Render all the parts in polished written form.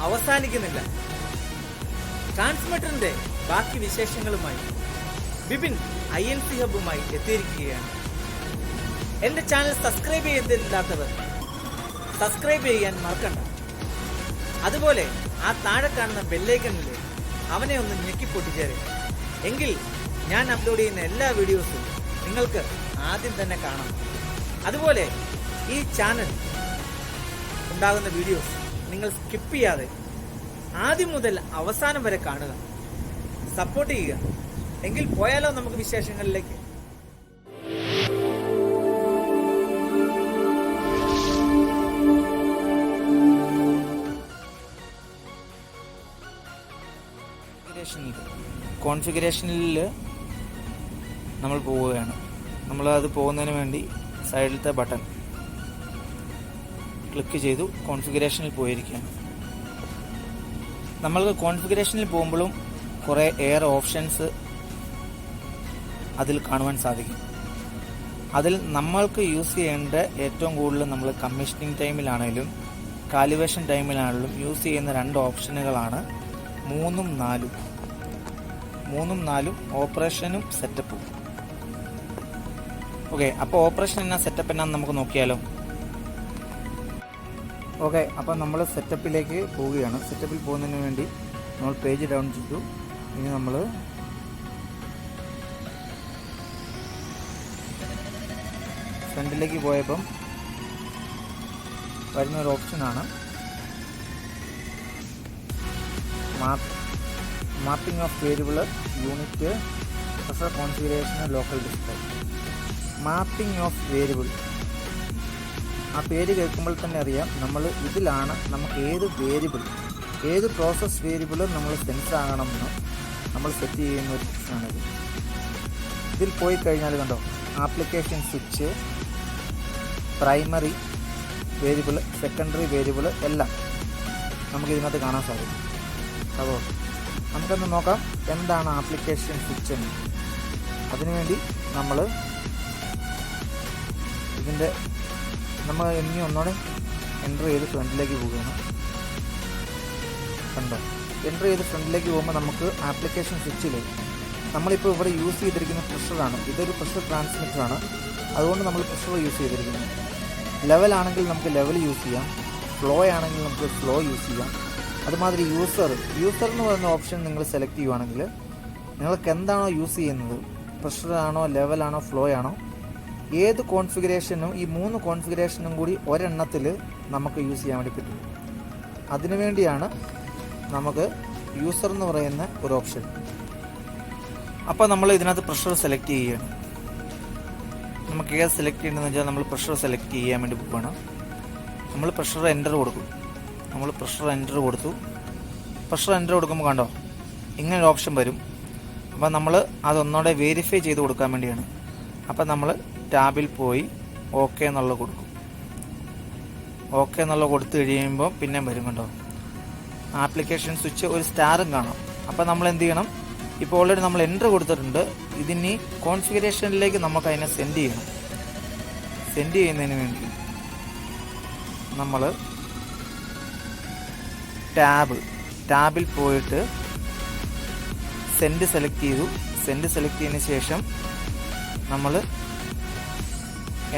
അവസാനിക്കുന്നില്ല. ട്രാൻസ്മിറ്ററിന്റെ ബാക്കി വിശേഷങ്ങളുമായി ബിപിൻ INC ഹബ്ബുമായി എത്തിയിരിക്കുകയാണ്. എന്റെ ചാനൽ സബ്സ്ക്രൈബ് ചെയ്തിട്ടില്ലാത്തവർ സബ്സ്ക്രൈബ് ചെയ്യാൻ മറക്കണ്ട. അതുപോലെ ആ താഴെ കാണുന്ന ബെല്ലൈക്കണിൽ അവനെ ഒന്ന് ഞെക്കി പൊട്ടിച്ചേരും. എങ്കിൽ ഞാൻ അപ്ലോഡ് ചെയ്യുന്ന എല്ലാ വീഡിയോസും നിങ്ങൾക്ക് ആദ്യം തന്നെ കാണാം. അതുപോലെ ഈ ചാനൽ ഉണ്ടാകുന്ന വീഡിയോസ് നിങ്ങൾ സ്കിപ്പ് ചെയ്യാതെ ആദ്യം മുതൽ അവസാനം വരെ കാണുക, സപ്പോർട്ട് ചെയ്യുക. എങ്കിൽ പോയാലോ നമുക്ക് വിശേഷങ്ങളിലേക്ക്. കോൺഫിഗറേഷനിൽ നമ്മൾ പോവുകയാണ്. നമ്മളത് പോകുന്നതിന് വേണ്ടി സൈഡിലത്തെ ബട്ടൺ ക്ലിക്ക് ചെയ്തു കോൺഫിഗറേഷനിൽ പോയിരിക്കുകയാണ്. നമ്മൾക്ക് കോൺഫിഗറേഷനിൽ പോകുമ്പോഴും കുറേ എയർ ഓപ്ഷൻസ് അതിൽ കാണുവാൻ സാധിക്കും. അതിൽ നമ്മൾക്ക് യൂസ് ചെയ്യേണ്ട ഏറ്റവും കൂടുതൽ നമ്മൾ കമ്മീഷനിങ് ടൈമിലാണെങ്കിലും കാലിബ്രേഷൻ ടൈമിലാണെങ്കിലും യൂസ് ചെയ്യുന്ന 2 ഓപ്ഷനുകളാണ് 3ഉം 4ഉം. 3ഉം 4ഉം ഓപ്പറേഷനും സെറ്റപ്പും. ഓക്കെ, അപ്പോൾ ഓപ്പറേഷൻ എന്നാ സെറ്റപ്പ് എന്നാന്ന് നമുക്ക് നോക്കിയാലോ. ഓക്കെ, അപ്പോൾ നമ്മൾ സെറ്റപ്പിലേക്ക് പോവുകയാണ്. സെറ്റപ്പിൽ പോകുന്നതിന് വേണ്ടി നമ്മൾ പേജ് ഡൗൺ ചെയ്തു. ഇനി നമ്മൾ ഫ്രണ്ടിലേക്ക് പോയപ്പം വരുന്നൊരു ഓപ്ഷനാണ് mapping of variable unit pressure configuration local display. Mapping of variable, ആ പേര് കേൾക്കുമ്പോൾ തന്നെ അറിയാം നമ്മൾ ഇതിലാണ് നമുക്ക് ഏത് പ്രോസസ് വേരിയബിൾ നമ്മൾ സെൻസ് ആകണമെന്ന് നമ്മൾ സെറ്റ് ചെയ്യുന്ന ഒരു ഓപ്ഷനാണിത്. ഇതിൽ പോയി കഴിഞ്ഞാൽ കണ്ടോ, application switch, primary variable, secondary variable എല്ലാം നമുക്ക് ഇതിനകത്ത് കാണാൻ സാധിക്കും. അപ്പോൾ നമുക്കൊന്ന് നോക്കാം എന്താണ് ആപ്ലിക്കേഷൻ സ്വിച്ച് എന്ന്. അതിനുവേണ്ടി നമ്മൾ ഇനി ഒന്നുകൂടെ എൻ്റർ ചെയ്ത് ഫ്രണ്ടിലേക്ക് പോവുകയാണ്. കണ്ടോ, എൻ്റർ ചെയ്ത് ഫ്രണ്ടിലേക്ക് പോകുമ്പോൾ നമുക്ക് ആപ്ലിക്കേഷൻ സ്വിച്ചിലേക്ക് നമ്മളിപ്പോൾ ഇവിടെ യൂസ് ചെയ്തിരിക്കുന്ന പ്രഷറാണ്. ഇതൊരു പ്രഷർ ട്രാൻസ്മിറ്ററാണ്, അതുകൊണ്ട് നമ്മൾ പ്രഷർ യൂസ് ചെയ്തിരിക്കുന്നത്. ലെവലാണെങ്കിൽ നമുക്ക് ലെവൽ യൂസ് ചെയ്യാം, ഫ്ലോ ആണെങ്കിൽ നമുക്ക് ഫ്ലോ യൂസ് ചെയ്യാം. അതുമാതിരി യൂസർ എന്ന് പറയുന്ന ഓപ്ഷൻ നിങ്ങൾ സെലക്ട് ചെയ്യുവാണെങ്കിൽ നിങ്ങൾക്ക് എന്താണോ യൂസ് ചെയ്യുന്നത്, പ്രഷറാണോ ലെവലാണോ ഫ്ലോ ആണോ, ഏത് കോൺഫിഗറേഷനും ഈ 3 കോൺഫിഗറേഷനും കൂടി ഒരെണ്ണത്തിൽ നമുക്ക് യൂസ് ചെയ്യാൻ വേണ്ടി പറ്റും. അതിനുവേണ്ടിയാണ് നമുക്ക് യൂസർ എന്ന് പറയുന്ന ഒരു ഓപ്ഷൻ. അപ്പോൾ നമ്മൾ ഇതിനകത്ത് പ്രഷർ സെലക്ട് ചെയ്യുകയാണ്. നമുക്ക് ഏത് സെലക്ട് ചെയ്യണമെന്ന് വെച്ചാൽ നമ്മൾ പ്രഷർ സെലക്ട് ചെയ്യാൻ വേണ്ടി പോവുകയാണ്. നമ്മൾ പ്രഷർ എൻ്റർ കൊടുക്കും. നമ്മൾ പ്രഷർ എൻ്റർ കൊടുത്തു. പ്രഷർ എൻ്റർ കൊടുക്കുമ്പോൾ കണ്ടോ ഇങ്ങനെ ഒരു ഓപ്ഷൻ വരും. അപ്പോൾ നമ്മൾ അതൊന്നുകൂടെ വെരിഫൈ ചെയ്ത് കൊടുക്കാൻ വേണ്ടിയാണ്. അപ്പോൾ നമ്മൾ ടാബിൽ പോയി ഓക്കെ എന്നുള്ളത് കൊടുക്കും. ഓക്കെ എന്നുള്ളത് കൊടുത്തു കഴിയുമ്പോൾ പിന്നെ വരും കണ്ടോ ആപ്ലിക്കേഷൻ സ്വിച്ച് ഒരു സ്റ്റാറും കാണാം. അപ്പോൾ നമ്മൾ എന്ത് ചെയ്യണം, ഇപ്പോൾ ഓൾറെഡി നമ്മൾ എൻ്റർ കൊടുത്തിട്ടുണ്ട്. ഇതിനി കോൺഫിഗറേഷനിലേക്ക് നമുക്ക് അതിനെ സെൻഡ് ചെയ്യണം. സെൻഡ് ചെയ്യുന്നതിന് വേണ്ടി നമ്മൾ ടാബിൽ പോയിട്ട് സെൻഡ് സെലക്ട് ചെയ്തു. സെൻഡ് സെലക്ട് ചെയ്തതിന് ശേഷം നമ്മൾ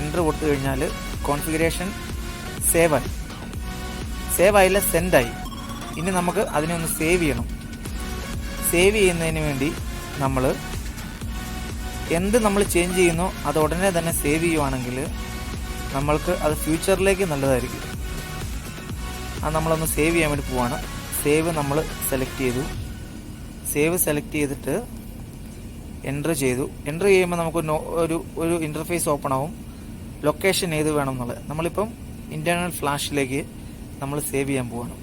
എൻ്റർ കൊടുത്തു കഴിഞ്ഞാൽ കോൺഫിഗറേഷൻ സേവ് ആയില്ല, സെൻഡായി. ഇനി നമുക്ക് അതിനെ ഒന്ന് സേവ് ചെയ്യണം. സേവ് ചെയ്യുന്നതിന് വേണ്ടി നമ്മൾ നമ്മൾ ചേഞ്ച് ചെയ്യുന്നോ അത് ഉടനെ തന്നെ സേവ് ചെയ്യുവാണെങ്കിൽ നമ്മൾക്ക് അത് ഫ്യൂച്ചറിലേക്ക് നല്ലതായിരിക്കും. അത് നമ്മളൊന്ന് സേവ് ചെയ്യാൻ വേണ്ടി പോവാണ്. സേവ് നമ്മൾ സെലക്ട് ചെയ്തു. സേവ് സെലക്ട് ചെയ്തിട്ട് എൻ്റർ ചെയ്തു. എൻ്റർ ചെയ്യുമ്പോൾ നമുക്ക് ഒരു ഇൻ്റർഫേസ് ഓപ്പൺ ആവും. ലൊക്കേഷൻ ഏത് വേണം എന്നുള്ളത് നമ്മളിപ്പം ഇൻറ്റേർണൽ ഫ്ലാഷിലേക്ക് നമ്മൾ സേവ് ചെയ്യാൻ പോവാണ്.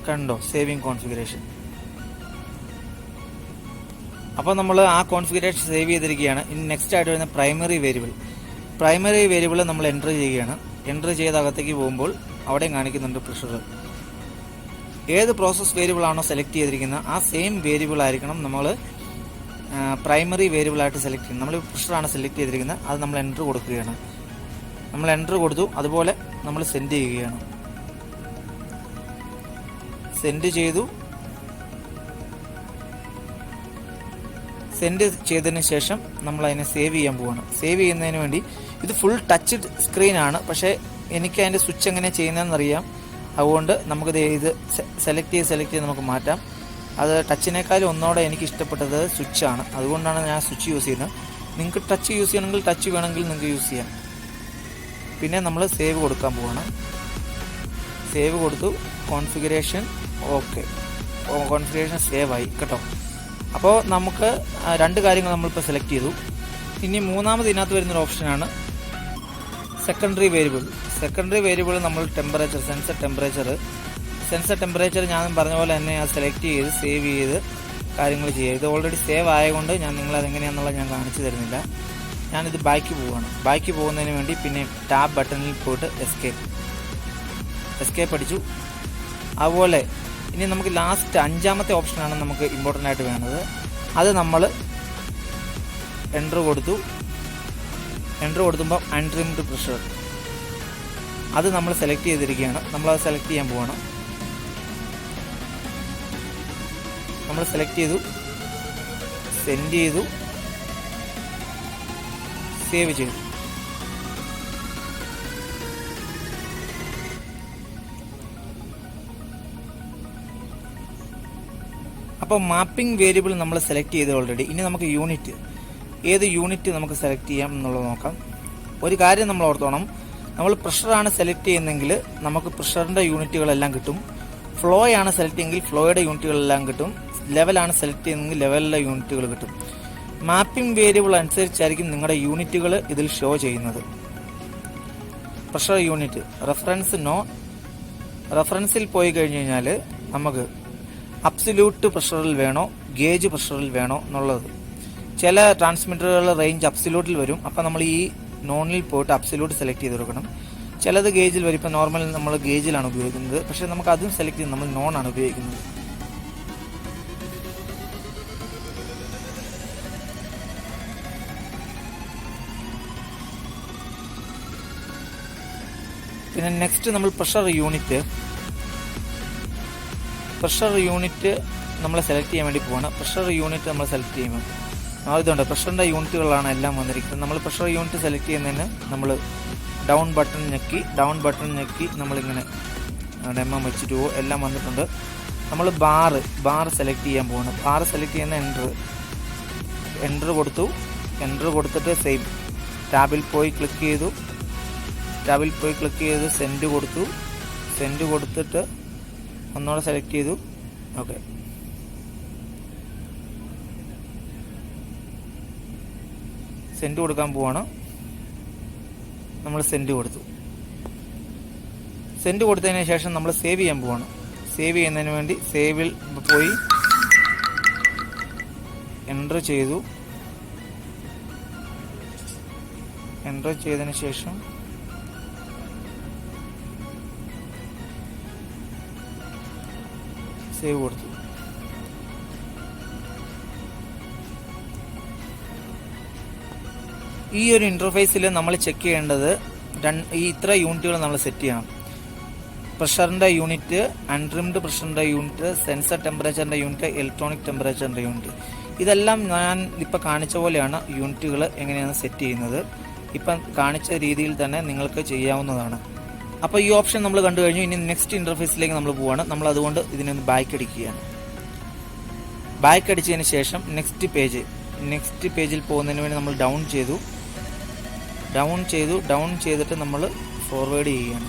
കണ്ടോ സേവിങ് കോൺഫിഗറേഷൻ. അപ്പോൾ നമ്മൾ ആ കോൺഫിഗറേഷൻ സേവ് ചെയ്തിരിക്കുകയാണ്. ഇനി നെക്സ്റ്റ് ആയിട്ട് വരുന്ന പ്രൈമറി വേരിയബിൾ നമ്മൾ എൻ്റർ ചെയ്യുകയാണ്. എൻ്റർ ചെയ്ത അകത്തേക്ക് പോകുമ്പോൾ അവിടെയും കാണിക്കുന്നുണ്ട് പ്രഷർ. ഏത് പ്രോസസ് വേരിയബിൾ ആണോ സെലക്ട് ചെയ്തിരിക്കുന്നത് ആ സെയിം വേരിയബിൾ ആയിരിക്കണം നമ്മൾ പ്രൈമറി വേരിയബിൾ ആയിട്ട് സെലക്ട് ചെയ്യണം. നമ്മൾ പ്രഷറാണ് സെലക്ട് ചെയ്തിരിക്കുന്നത്, അത് നമ്മൾ എൻ്റർ കൊടുക്കുകയാണ്. നമ്മൾ എൻ്റർ കൊടുത്തു, അതുപോലെ നമ്മൾ സെൻഡ് ചെയ്യുകയാണ്. സെൻഡ് ചെയ്തു. സെൻഡ് ചെയ്തതിന് ശേഷം നമ്മൾ അതിനെ സേവ് ചെയ്യാൻ പോവുകയാണ്. സേവ് ചെയ്യുന്നതിന് വേണ്ടി ഇത് ഫുൾ ടച്ച് സ്ക്രീനാണ്, പക്ഷേ എനിക്ക് അതിൻ്റെ സ്വിച്ച് എങ്ങനെ ചെയ്യുന്നതെന്നറിയാം. അതുകൊണ്ട് നമുക്കിത് ഇത് സെലക്ട് ചെയ്ത് നമുക്ക് മാറ്റാം. അത് ടച്ചിനേക്കാളും ഒന്നോടെ എനിക്ക് ഇഷ്ടപ്പെട്ടത് സ്വിച്ചാണ്, അതുകൊണ്ടാണ് ഞാൻ സ്വിച്ച് യൂസ് ചെയ്യുന്നത്. നിങ്ങൾക്ക് ടച്ച് യൂസ് ചെയ്യണമെങ്കിൽ ടച്ച് വേണമെങ്കിൽ നിങ്ങൾക്ക് യൂസ് ചെയ്യാം. പിന്നെ നമ്മൾ സേവ് കൊടുക്കാൻ പോവാണ്. സേവ് കൊടുത്തു, കോൺഫിഗറേഷൻ ഓക്കെ, കോൺഫിഗറേഷൻ സേവ് ആയി കേട്ടോ. അപ്പോൾ നമുക്ക് 2 കാര്യങ്ങൾ നമ്മളിപ്പോൾ സെലക്ട് ചെയ്തു. ഇനി മൂന്നാമത് ഇതിനകത്ത് വരുന്നൊരു ഓപ്ഷനാണ് സെക്കൻഡറി വേരിയബിൾ. സെക്കൻഡറി വേരിയബിൾ നമ്മൾ ടെമ്പറേച്ചർ, സെൻസർ ടെമ്പറേച്ചർ ഞാൻ പറഞ്ഞ പോലെ തന്നെ അത് സെലക്ട് ചെയ്ത് സേവ് ചെയ്ത് കാര്യങ്ങൾ ചെയ്യുക. ഇത് ഓൾറെഡി സേവ് ആയതുകൊണ്ട് ഞാൻ നിങ്ങളതെങ്ങനെയാണെന്നുള്ളത് ഞാൻ കാണിച്ചു തരുന്നില്ല. ഞാനിത് ബാക്ക് പോവുകയാണ്. ബാക്ക് പോകുന്നതിന് വേണ്ടി പിന്നെ ടാബ് ബട്ടണിൽ പോയിട്ട് എസ്കേപ്പ് അടിച്ചു. അതുപോലെ ഇനി നമുക്ക് ലാസ്റ്റ് 5ാമത്തെ ഓപ്ഷനാണ് നമുക്ക് ഇമ്പോർട്ടൻ്റ് ആയിട്ട് വേണ്ടത്. അത് നമ്മൾ എൻ്റർ കൊടുത്തുമ്പോൾ അൺട്രിംഡ് പ്രഷർ അത് നമ്മൾ സെലക്ട് ചെയ്തിരിക്കുകയാണ്. നമ്മളത് സെലക്ട് ചെയ്യാൻ പോവാണ്. നമ്മൾ സെലക്ട് ചെയ്തു, സെൻഡ് ചെയ്തു, സേവ് ചെയ്തു. അപ്പോൾ മാപ്പിംഗ് വേരിയബിൾ നമ്മൾ സെലക്ട് ചെയ്ത് ഓൾറെഡി. ഇനി നമുക്ക് യൂണിറ്റ്, ഏത് യൂണിറ്റ് നമുക്ക് സെലക്ട് ചെയ്യാം എന്നുള്ളത് നോക്കാം. ഒരു കാര്യം നമ്മൾ ഓർത്തോണം, നമ്മൾ പ്രഷറാണ് സെലക്ട് ചെയ്യുന്നതെങ്കിൽ നമുക്ക് പ്രഷറിൻ്റെ യൂണിറ്റുകളെല്ലാം കിട്ടും. ഫ്ലോ ആണ് സെലക്ട് ചെയ്യുമെങ്കിൽ ഫ്ലോയുടെ യൂണിറ്റുകളെല്ലാം കിട്ടും. ലെവലാണ് സെലക്ട് ചെയ്യുന്നതെങ്കിൽ ലെവലിലെ യൂണിറ്റുകൾ കിട്ടും. മാപ്പിംഗ് വേരിയബിൾ അനുസരിച്ചായിരിക്കും നിങ്ങളുടെ യൂണിറ്റുകൾ ഇതിൽ ഷോ ചെയ്യുന്നത്. പ്രഷർ യൂണിറ്റ് റെഫറൻസിൽ പോയി കഴിഞ്ഞ് കഴിഞ്ഞാൽ നമുക്ക് അബ്സല്യൂട്ട് പ്രഷറിൽ വേണോ ഗേജ് പ്രഷറിൽ വേണോ എന്നുള്ളത്. ചില ട്രാൻസ്മിറ്ററുകളുടെ റേഞ്ച് അബ്സല്യൂട്ടിൽ വരും, അപ്പോൾ നമ്മൾ ഈ നോണിൽ പോയിട്ട് അബ്സല്യൂട്ട് സെലക്ട് ചെയ്ത് കൊടുക്കണം. ചിലത് ഗേജിൽ വരും. ഇപ്പോൾ നോർമൽ നമ്മൾ ഗേജിലാണ് ഉപയോഗിക്കുന്നത്, പക്ഷേ നമുക്ക് അതും സെലക്ട് ചെയ്ത് നമ്മൾ നോൺ ആണ് ഉപയോഗിക്കുന്നത്. പിന്നെ നെക്സ്റ്റ് നമ്മൾ പ്രഷർ യൂണിറ്റ് നമ്മൾ സെലക്ട് ചെയ്യാൻ വേണ്ടി പോവാണ്. പ്രഷർ യൂണിറ്റ് നമ്മൾ സെലക്ട് ചെയ്യുമ്പോൾ ഇതുണ്ട്, പ്രഷറിൻ്റെ യൂണിറ്റുകളാണ് എല്ലാം വന്നിരിക്കുന്നത്. നമ്മൾ പ്രഷർ യൂണിറ്റ് സെലക്ട് ചെയ്യുന്നതിന് നമ്മൾ ഡൗൺ ബട്ടൺ ഞെക്കി നമ്മളിങ്ങനെ എണ്ണം വെച്ചിട്ട് എല്ലാം വന്നിട്ടുണ്ട്. നമ്മൾ ബാർ സെലക്ട് ചെയ്യാൻ പോവാണ്. ബാർ സെലക്ട് ചെയ്യുന്ന എൻ്റർ കൊടുത്തിട്ട് സെയിം ടാബിൽ പോയി ക്ലിക്ക് ചെയ്തു സെൻഡ് കൊടുത്തിട്ട് ഒന്നുകൂടെ സെലക്ട് ചെയ്തു. ഓക്കെ, സെൻഡ് കൊടുക്കാൻ പോവാണ്. നമ്മൾ സെൻഡ് കൊടുത്തതിന് ശേഷം നമ്മൾ സേവ് ചെയ്യാൻ പോവാണ്. സേവ് ചെയ്യുന്നതിന് വേണ്ടി സേവിൽ പോയി എൻ്റർ ചെയ്തതിന് ശേഷം സേവ് കൊടുത്തു. ഈ ഒരു ഇൻ്റർഫേസിൽ നമ്മൾ ചെക്ക് ചെയ്യേണ്ടത് ഇത്ര യൂണിറ്റുകൾ നമ്മൾ സെറ്റ് ചെയ്യണം. പ്രഷറിൻ്റെ യൂണിറ്റ്, അൺട്രിംഡ് പ്രഷറിൻ്റെ യൂണിറ്റ്, സെൻസർ ടെമ്പറേച്ചറിൻ്റെ യൂണിറ്റ്, ഇലക്ട്രോണിക് ടെമ്പറേച്ചറിൻ്റെ യൂണിറ്റ്. ഇതെല്ലാം ഞാൻ ഇപ്പോൾ കാണിച്ച പോലെയാണ് യൂണിറ്റുകൾ എങ്ങനെയാണ് സെറ്റ് ചെയ്യുന്നത്. ഇപ്പം കാണിച്ച രീതിയിൽ തന്നെ നിങ്ങൾക്ക് ചെയ്യാവുന്നതാണ്. അപ്പോൾ ഈ ഓപ്ഷൻ നമ്മൾ കണ്ടു കഴിഞ്ഞു. ഇനി നെക്സ്റ്റ് ഇൻ്റർഫേസിലേക്ക് നമ്മൾ പോവുകയാണ്. നമ്മൾ അതുകൊണ്ട് ഇതിനൊന്ന് ബാക്ക് അടിക്കുകയാണ്. ബാക്ക് അടിച്ചതിന് ശേഷം നെക്സ്റ്റ് പേജിൽ പോകുന്നതിന് വേണ്ടി നമ്മൾ ഡൗൺ ചെയ്തിട്ട് നമ്മൾ ഫോർവേഡ് ചെയ്യുകയാണ്.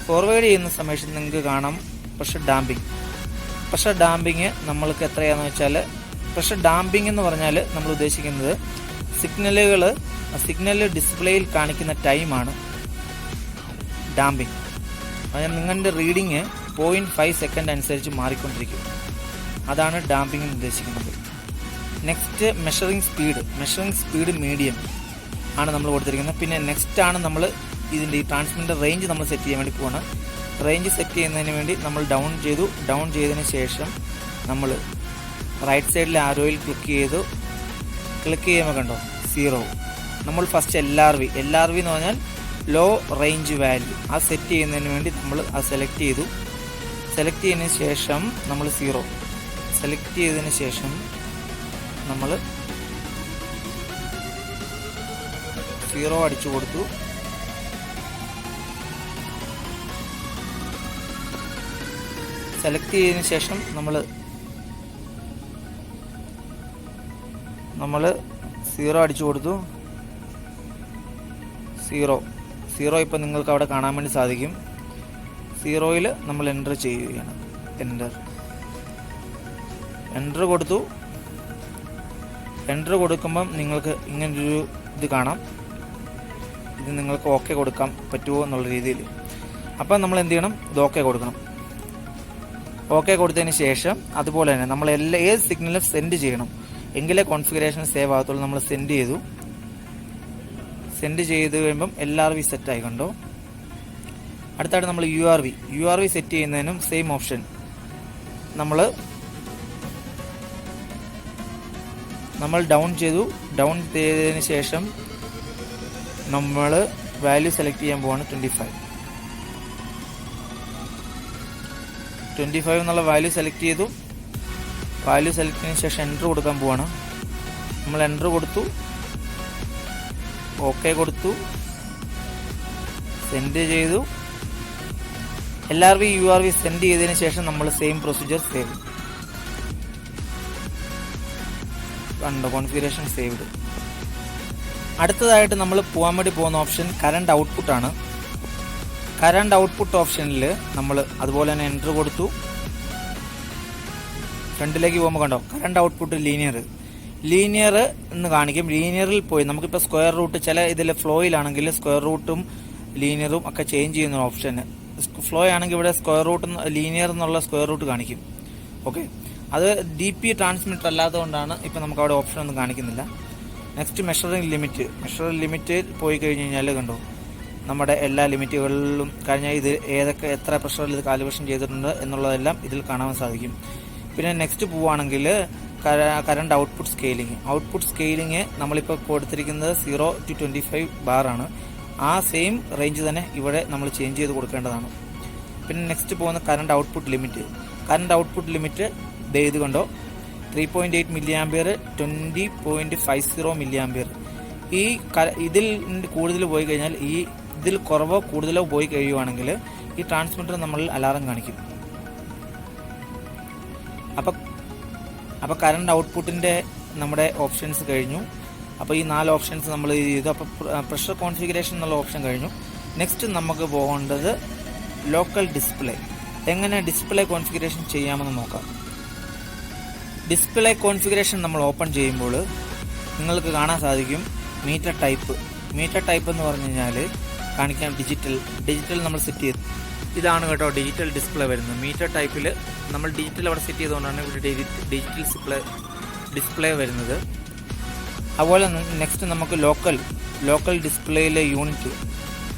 ഫോർവേഡ് ചെയ്യുന്ന സമയത്ത് നിങ്ങൾക്ക് കാണാം പ്രഷർ ഡാമ്പിങ് നമ്മൾക്ക് എത്രയാണെന്ന് വെച്ചാൽ, പ്രഷർ ഡാമ്പിങ് എന്ന് പറഞ്ഞാൽ നമ്മൾ ഉദ്ദേശിക്കുന്നത് സിഗ്നൽ ഡിസ്പ്ലേയിൽ കാണിക്കുന്ന ടൈമാണ് ഡാമ്പിങ്. അതായത് നിങ്ങളുടെ റീഡിങ് 0.5 സെക്കൻഡ് അനുസരിച്ച് മാറിക്കൊണ്ടിരിക്കും. അതാണ് ഡാമ്പിങ് എന്ന് ഉദ്ദേശിക്കുന്നത്. നെക്സ്റ്റ് മെഷറിംഗ് സ്പീഡ് മീഡിയം ആണ് നമ്മൾ കൊടുത്തിരിക്കുന്നത്. പിന്നെ നെക്സ്റ്റ് ആണ് നമ്മൾ ഇതിൻ്റെ ഈ ട്രാൻസ്മിറ്റർ റേഞ്ച് നമ്മൾ സെറ്റ് ചെയ്യാൻ വേണ്ടി പോവാണ്. റേഞ്ച് സെറ്റ് ചെയ്യുന്നതിന് വേണ്ടി നമ്മൾ ഡൗൺ ചെയ്തതിന് ശേഷം നമ്മൾ റൈറ്റ് സൈഡിലെ ആരോയിൽ ക്ലിക്ക് ചെയ്യുമ്പോൾ കണ്ടോ 0. നമ്മൾ ഫസ്റ്റ് LRV എന്ന് പറഞ്ഞാൽ ലോ റേഞ്ച് വാല്യൂ, ആ സെറ്റ് ചെയ്യുന്നതിന് വേണ്ടി നമ്മൾ അത് സെലക്ട് ചെയ്തതിന് ശേഷം നമ്മൾ 0 സെലക്ട് ചെയ്തതിന് ശേഷം നമ്മൾ 0 അടിച്ചു കൊടുത്തു. സെലക്ട് ചെയ്തതിന് ശേഷം നമ്മൾ 0 അടിച്ചു കൊടുത്തു. 0 ഇപ്പം നിങ്ങൾക്ക് അവിടെ കാണാൻ വേണ്ടി സാധിക്കും. 0യിൽ നമ്മൾ എൻ്റർ ചെയ്യുകയാണ്. എൻ്റർ കൊടുത്തു. എൻ്റർ കൊടുക്കുമ്പം നിങ്ങൾക്ക് ഇങ്ങനൊരു ഇത് കാണാം. ഇത് നിങ്ങൾക്ക് ഓക്കെ കൊടുക്കാൻ പറ്റുമോ എന്നുള്ള രീതിയിൽ. അപ്പം നമ്മൾ എന്ത് ചെയ്യണം? ഇത് ഓക്കെ കൊടുക്കണം. ഓക്കെ കൊടുത്തതിന് ശേഷം അതുപോലെ തന്നെ നമ്മൾ ഏത് സിഗ്നലും സെൻഡ് ചെയ്യണം, എങ്കിലേ കോൺഫിഗറേഷൻ സേവ് ആകത്തുള്ളൂ. നമ്മൾ സെൻഡ് ചെയ്ത് കഴിയുമ്പം LRV സെറ്റായി കണ്ടോ. അടുത്തായിട്ട് നമ്മൾ URV സെറ്റ് ചെയ്യുന്നതിനും സെയിം ഓപ്ഷൻ. നമ്മൾ ഡൗൺ ചെയ്തതിന് ശേഷം നമ്മൾ വാല്യൂ സെലക്ട് ചെയ്യാൻ പോവാണ്. 25 എന്നുള്ള വാല്യൂ സെലക്ട് ചെയ്തു. വാല്യൂ സെലക്ട് ചെയ്തതിന് ശേഷം എൻ്റർ കൊടുക്കാൻ പോവാണ്. നമ്മൾ എൻ്റർ കൊടുത്തു, ഓക്കെ കൊടുത്തു, സെൻഡ് ചെയ്തു. LRV URV സെൻഡ് ചെയ്തതിന് ശേഷം നമ്മൾ സെയിം പ്രൊസീജിയർ സേവ് കണ്ടോ. Configuration saved. അടുത്തതായിട്ട് നമ്മൾ പോകാൻ വേണ്ടി പോകുന്ന ഓപ്ഷൻ കറണ്ട് ഔട്ട്പുട്ട് ആണ്. കറണ്ട് ഔട്ട്പുട്ട് ഓപ്ഷനിൽ നമ്മൾ അതുപോലെ തന്നെ എൻ്റർ കൊടുത്തു. ഫ്രണ്ടിലേക്ക് പോകുമ്പോൾ കണ്ടോ കറണ്ട് ഔട്ട്പുട്ട് ലീനിയർ എന്ന് കാണിക്കും. ലീനിയറിൽ പോയി നമുക്കിപ്പോൾ സ്ക്വയർ റൂട്ട്, ചില ഇതിൽ ഫ്ലോയിലാണെങ്കിൽ സ്ക്വയർ റൂട്ടും ലീനിയറും ഒക്കെ ചേഞ്ച് ചെയ്യുന്ന ഓപ്ഷന്. ഫ്ലോ ആണെങ്കിൽ ഇവിടെ സ്ക്വയർ റൂട്ട് ലീനിയർ എന്നുള്ള സ്ക്വയർ റൂട്ട് കാണിക്കും. ഓക്കെ, അത് DP ട്രാൻസ്മിറ്റർ അല്ലാത്തതുകൊണ്ടാണ് ഇപ്പം നമുക്ക് അവിടെ ഓപ്ഷൻ ഒന്നും കാണിക്കുന്നില്ല. നെക്സ്റ്റ് മെഷറിംഗ് ലിമിറ്റ് പോയി കഴിഞ്ഞ് കഴിഞ്ഞാൽ കണ്ടോ നമ്മുടെ എല്ലാ ലിമിറ്റുകളിലും കഴിഞ്ഞാൽ ഇത് എത്ര പ്രഷറിൽ ഇത് കാലിബ്രേഷൻ ചെയ്തിട്ടുണ്ട് എന്നുള്ളതെല്ലാം ഇതിൽ കാണാൻ സാധിക്കും. പിന്നെ നെക്സ്റ്റ് പോവുകയാണെങ്കിൽ കറണ്ട് ഔട്ട്പുട്ട് സ്കെയിലിംഗ് നമ്മളിപ്പോൾ കൊടുത്തിരിക്കുന്നത് 0 to 25 ബാറാണ്. ആ സെയിം റേഞ്ച് തന്നെ ഇവിടെ നമ്മൾ ചേഞ്ച് ചെയ്ത് കൊടുക്കേണ്ടതാണ്. പിന്നെ നെക്സ്റ്റ് പോകുന്ന കറണ്ട് ഔട്ട്പുട്ട് ലിമിറ്റ് ഇത് കണ്ടോ 3.8 mA 20.50 mA. ഇതിൽ കൂടുതൽ പോയി കഴിഞ്ഞാൽ ഇതിൽ കുറവോ കൂടുതലോ പോയി കഴിയുവാണെങ്കിൽ ഈ ട്രാൻസ്മിറ്റർ നമ്മൾ അലാറം കാണിക്കും. അപ്പോൾ കറണ്ട് ഔട്ട്പുട്ടിൻ്റെ നമ്മുടെ ഓപ്ഷൻസ് കഴിഞ്ഞു. അപ്പോൾ ഈ 4 ഓപ്ഷൻസ് നമ്മൾ ചെയ്തു. അപ്പോൾ പ്രഷർ കോൺഫിഗറേഷൻ എന്നുള്ള ഓപ്ഷൻ കഴിഞ്ഞു. നെക്സ്റ്റ് നമുക്ക് പോകേണ്ടത് ലോക്കൽ ഡിസ്പ്ലേ. എങ്ങനെ ഡിസ്പ്ലേ കോൺഫിഗറേഷൻ ചെയ്യാമെന്ന് നോക്കാം. ഡിസ്പ്ലേ കോൺഫിഗറേഷൻ നമ്മൾ ഓപ്പൺ ചെയ്യുമ്പോൾ നിങ്ങൾക്ക് കാണാൻ സാധിക്കും മീറ്റർ ടൈപ്പ് എന്ന് പറഞ്ഞു കഴിഞ്ഞാൽ കാണിക്കാൻ ഡിജിറ്റൽ നമ്മൾ സെറ്റ് ചെയ്തു. ഇതാണ് കേട്ടോ ഡിജിറ്റൽ ഡിസ്പ്ലേ വരുന്നത്. മീറ്റർ ടൈപ്പിൽ നമ്മൾ ഡിജിറ്റൽ അവിടെ സെറ്റ് ചെയ്തുകൊണ്ടാണ് ഇവിടെ ഡിജിറ്റൽ ഡിസ്പ്ലേ വരുന്നത്. അതുപോലെ നെക്സ്റ്റ് നമുക്ക് ലോക്കൽ ഡിസ്പ്ലേയിലെ യൂണിറ്റ്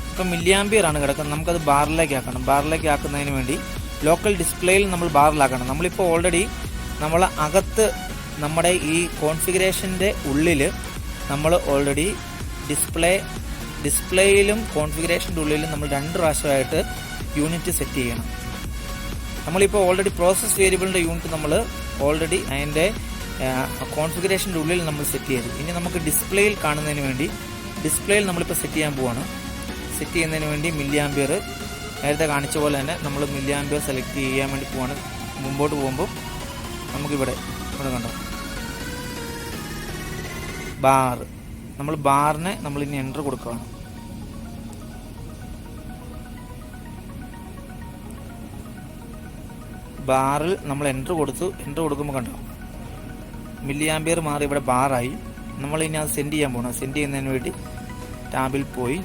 ഇപ്പം മില്ലിയാംപിയർ ആണ് കിടക്കുന്നത്. നമുക്കത് ബാറിലേക്ക് ആക്കുന്നതിന് വേണ്ടി ലോക്കൽ ഡിസ്പ്ലേയിൽ നമ്മൾ ബാറിലാക്കണം. നമ്മളിപ്പോൾ ഓൾറെഡി നമ്മൾ അകത്ത് നമ്മുടെ ഈ കോൺഫിഗറേഷൻ്റെ ഉള്ളിൽ നമ്മൾ ഓൾറെഡി ഡിസ്പ്ലേയിലും കോൺഫിഗറേഷൻ്റെ ഉള്ളിലും നമ്മൾ 2 പ്രാവശ്യമായിട്ട് യൂണിറ്റ് സെറ്റ് ചെയ്യണം. നമ്മളിപ്പോൾ ഓൾറെഡി പ്രോസസ് വേരിയബിളിൻ്റെ യൂണിറ്റ് നമ്മൾ ഓൾറെഡി അതിൻ്റെ കോൺഫിഗറേഷൻ്റെ ഉള്ളിൽ നമ്മൾ സെറ്റ് ചെയ്തു. ഇനി നമുക്ക് ഡിസ്പ്ലേയിൽ കാണുന്നതിന് വേണ്ടി ഡിസ്പ്ലേയിൽ നമ്മളിപ്പോൾ സെറ്റ് ചെയ്യുന്നതിന് വേണ്ടി മില്ലിയാംപിയർ നേരത്തെ കാണിച്ച പോലെ തന്നെ നമ്മൾ മില്ലിയാംപിയർ സെലക്ട് ചെയ്യാൻ വേണ്ടി പോവാണ്. മുമ്പോട്ട് പോകുമ്പോൾ നമുക്കിവിടെ കണ്ടോ നമ്മൾ ബാറിനെ നമ്മൾ ഇനി എൻ്റർ കൊടുക്കുകയാണ്. ബാറിൽ നമ്മൾ എൻ്റർ കൊടുക്കുമ്പോൾ കണ്ടോ മില്ലിയാംപിയർ മാറി ഇവിടെ ബാറായി. നമ്മൾ ഇനി അത് സെൻഡ് ചെയ്യാൻ പോകണം. സെൻഡ് ചെയ്യുന്നതിന് വേണ്ടി ടാബിൽ പോയി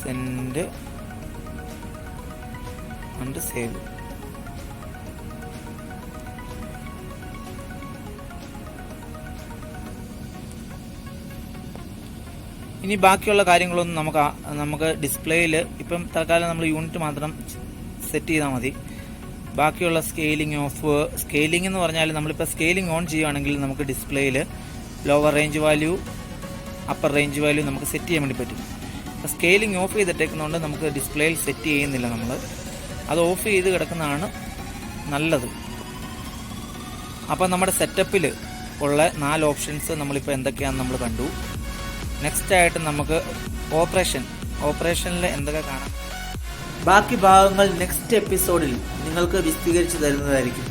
സെൻഡ് ആൻഡ് സേവ്. ഇനി ബാക്കിയുള്ള കാര്യങ്ങളൊന്നും നമുക്ക് ഡിസ്പ്ലേയിൽ ഇപ്പം തൽക്കാലം നമ്മൾ യൂണിറ്റ് മാത്രം സെറ്റ് ചെയ്താൽ മതി. ബാക്കിയുള്ള സ്കെയിലിംഗ് എന്ന് പറഞ്ഞാൽ നമ്മളിപ്പോൾ സ്കെയിലിംഗ് ഓൺ ചെയ്യുകയാണെങ്കിൽ നമുക്ക് ഡിസ്പ്ലേയിൽ lower range value upper range value നമുക്ക് സെറ്റ് ചെയ്യാൻ വേണ്ടി പറ്റും. അപ്പോൾ സ്കെയിലിംഗ് ഓഫ് ചെയ്തിട്ടേക്കുന്നതുകൊണ്ട് നമുക്ക് ഡിസ്പ്ലേയിൽ സെറ്റ് ചെയ്യുന്നില്ല. നമ്മൾ അത് ഓഫ് ചെയ്ത് കിടക്കുന്നതാണ് നല്ലത്. അപ്പോൾ നമ്മുടെ സെറ്റപ്പിൽ ഉള്ള 4 ഓപ്ഷൻസ് നമ്മളിപ്പോൾ എന്തൊക്കെയാണെന്ന് നമ്മൾ കണ്ടു. നെക്സ്റ്റ് ആയിട്ട് നമുക്ക് ഓപ്പറേഷനിൽ എന്തൊക്കെ കാണാം, ബാക്കി ഭാഗങ്ങൾ നെക്സ്റ്റ് എപ്പിസോഡിൽ നിങ്ങൾക്ക് വിശദീകരിച്ച് തരുന്നതായിരിക്കും.